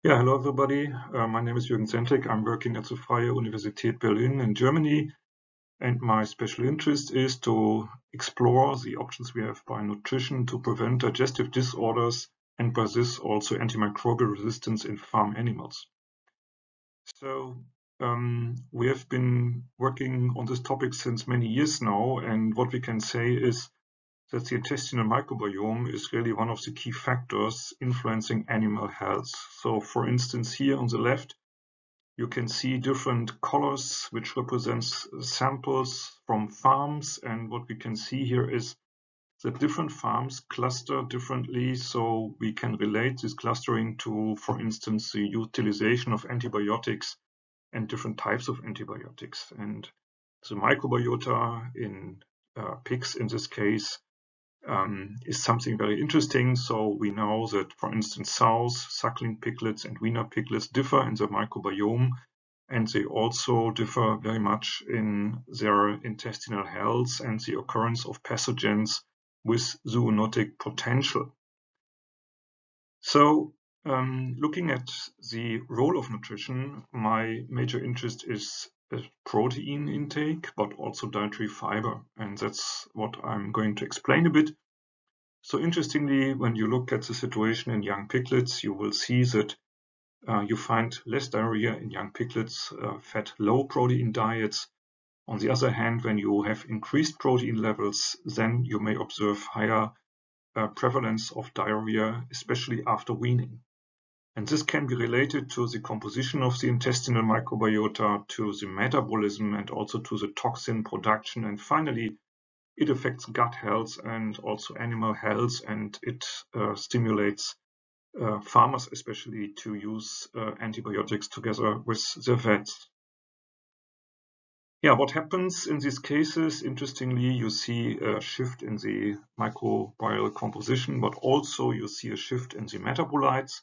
Yeah, hello everybody. My name is Jürgen Zentek. I'm working at the Freie Universität Berlin in Germany, and my special interest is to explore the options we have by nutrition to prevent digestive disorders and by this also antimicrobial resistance in farm animals. So we have been working on this topic since many years now, and what we can say is that the intestinal microbiome is really one of the key factors influencing animal health. So for instance, here on the left, you can see different colors which represents samples from farms, and what we can see here is that different farms cluster differently, so we can relate this clustering to, for instance, the utilization of antibiotics and different types of antibiotics. And the microbiota in pigs in this case is something very interesting. So we know that, for instance, sows, suckling piglets, and weaner piglets differ in their microbiome, and they also differ very much in their intestinal health and the occurrence of pathogens with zoonotic potential. So looking at the role of nutrition, my major interest is protein intake, but also dietary fiber. And that's what I'm going to explain a bit. So interestingly, when you look at the situation in young piglets, you will see that you find less diarrhea in young piglets, fed low protein diets. On the other hand, when you have increased protein levels, then you may observe higher prevalence of diarrhea, especially after weaning. And this can be related to the composition of the intestinal microbiota, to the metabolism, and also to the toxin production. And finally, it affects gut health and also animal health, and it stimulates farmers especially to use antibiotics together with their vets. Yeah, what happens in these cases? Interestingly, you see a shift in the microbial composition, but also you see a shift in the metabolites.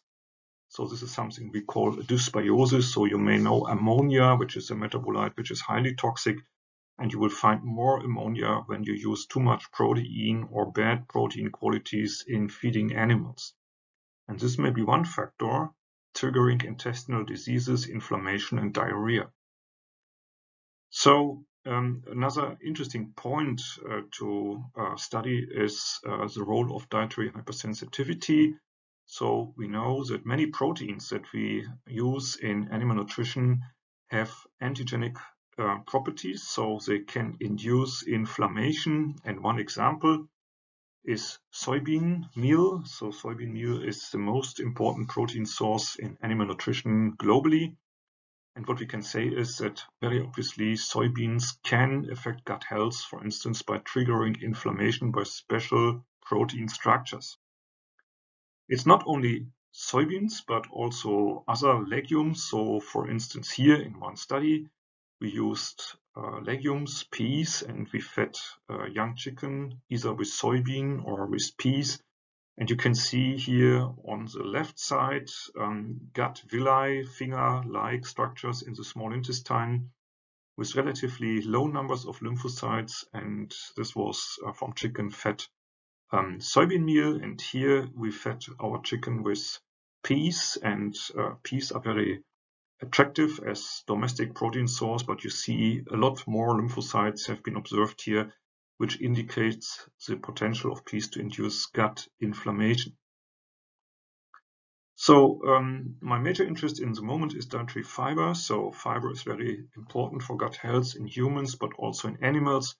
So this is something we call a dysbiosis. So you may know ammonia, which is a metabolite which is highly toxic, and you will find more ammonia when you use too much protein or bad protein qualities in feeding animals. And this may be one factor triggering intestinal diseases, inflammation, and diarrhea. So another interesting point to study is the role of dietary hypersensitivity. So we know that many proteins that we use in animal nutrition have antigenic properties, so they can induce inflammation. And one example is soybean meal. So soybean meal is the most important protein source in animal nutrition globally. And what we can say is that very obviously soybeans can affect gut health, for instance, by triggering inflammation by special protein structures. It's not only soybeans, but also other legumes. So for instance, here in one study, we used legumes, peas, and we fed young chicken either with soybean or with peas. And you can see here on the left side, gut villi, finger-like structures in the small intestine with relatively low numbers of lymphocytes. And this was from chicken fed soybean meal. And here we fed our chicken with peas, and peas are very attractive as domestic protein source, but you see a lot more lymphocytes have been observed here, which indicates the potential of peas to induce gut inflammation. So my major interest in the moment is dietary fiber. So fiber is very important for gut health in humans, but also in animals.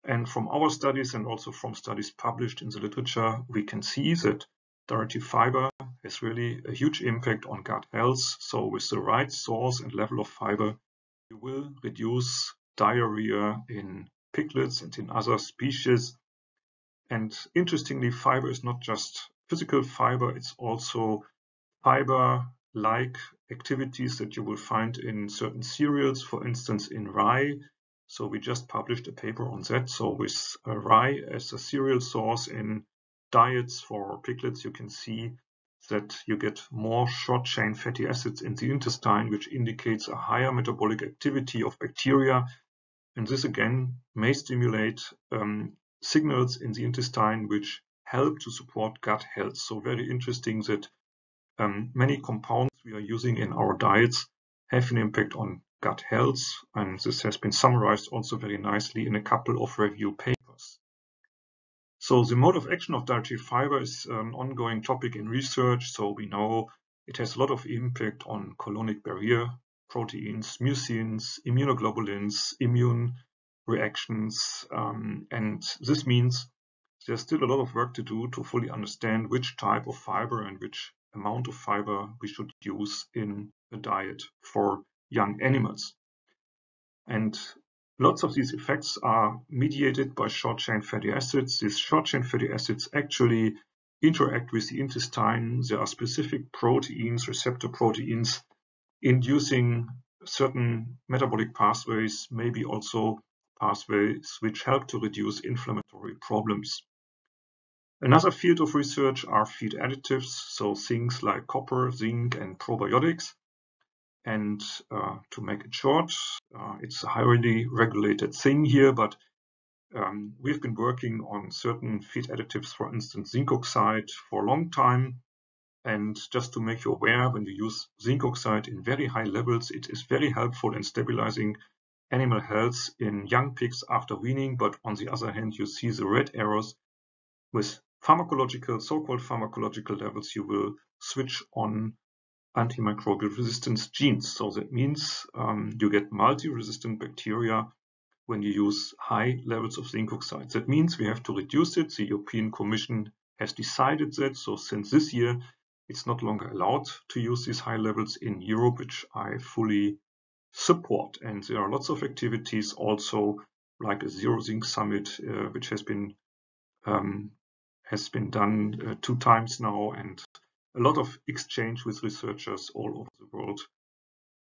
And from our studies and also from studies published in the literature, we can see that dietary fiber has really a huge impact on gut health. So with the right source and level of fiber, you will reduce diarrhea in piglets and in other species. And interestingly, fiber is not just physical fiber, it's also fiber-like activities that you will find in certain cereals, for instance, in rye. So we just published a paper on that. So with rye as a cereal source in diets for piglets, you can see that you get more short-chain fatty acids in the intestine, which indicates a higher metabolic activity of bacteria. And this again may stimulate signals in the intestine which help to support gut health. So very interesting that many compounds we are using in our diets have an impact on gut health, and this has been summarized also very nicely in a couple of review papers. So the mode of action of dietary fiber is an ongoing topic in research, so we know it has a lot of impact on colonic barrier proteins, mucins, immunoglobulins, immune reactions, and this means there's still a lot of work to do to fully understand which type of fiber and which amount of fiber we should use in a diet for young animals. And lots of these effects are mediated by short-chain fatty acids. These short-chain fatty acids actually interact with the intestine. There are specific proteins, receptor proteins, inducing certain metabolic pathways, maybe also pathways which help to reduce inflammatory problems. Another field of research are feed additives, so things like copper, zinc, and probiotics. And to make it short, it's a highly regulated thing here, but we've been working on certain feed additives, for instance, zinc oxide, for a long time. And just to make you aware, when you use zinc oxide in very high levels, it is very helpful in stabilizing animal health in young pigs after weaning. But on the other hand, you see the red arrows with pharmacological, so-called pharmacological levels. You will switch on antimicrobial resistance genes. So that means you get multi-resistant bacteria when you use high levels of zinc oxide. That means we have to reduce it. The European Commission has decided that. So since this year, it's not longer allowed to use these high levels in Europe, which I fully support. And there are lots of activities also, like a Zero Zinc Summit, which has been done 2 times now, and a lot of exchange with researchers all over the world.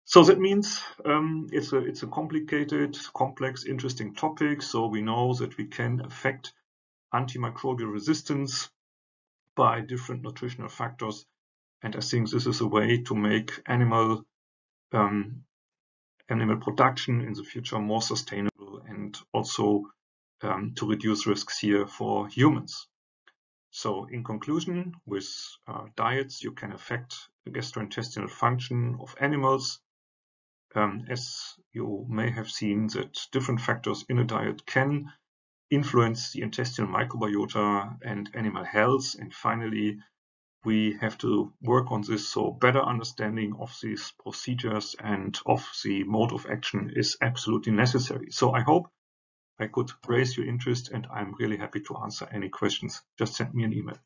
So that means it's a complicated, complex, interesting topic. So we know that we can affect antimicrobial resistance by different nutritional factors. And I think this is a way to make animal production in the future more sustainable, and also to reduce risks here for humans. So in conclusion, with diets, you can affect the gastrointestinal function of animals. As you may have seen, that different factors in a diet can influence the intestinal microbiota and animal health. And finally, we have to work on this, so better understanding of these procedures and of the mode of action is absolutely necessary. So I hope I could raise your interest, and I'm really happy to answer any questions. Just send me an email.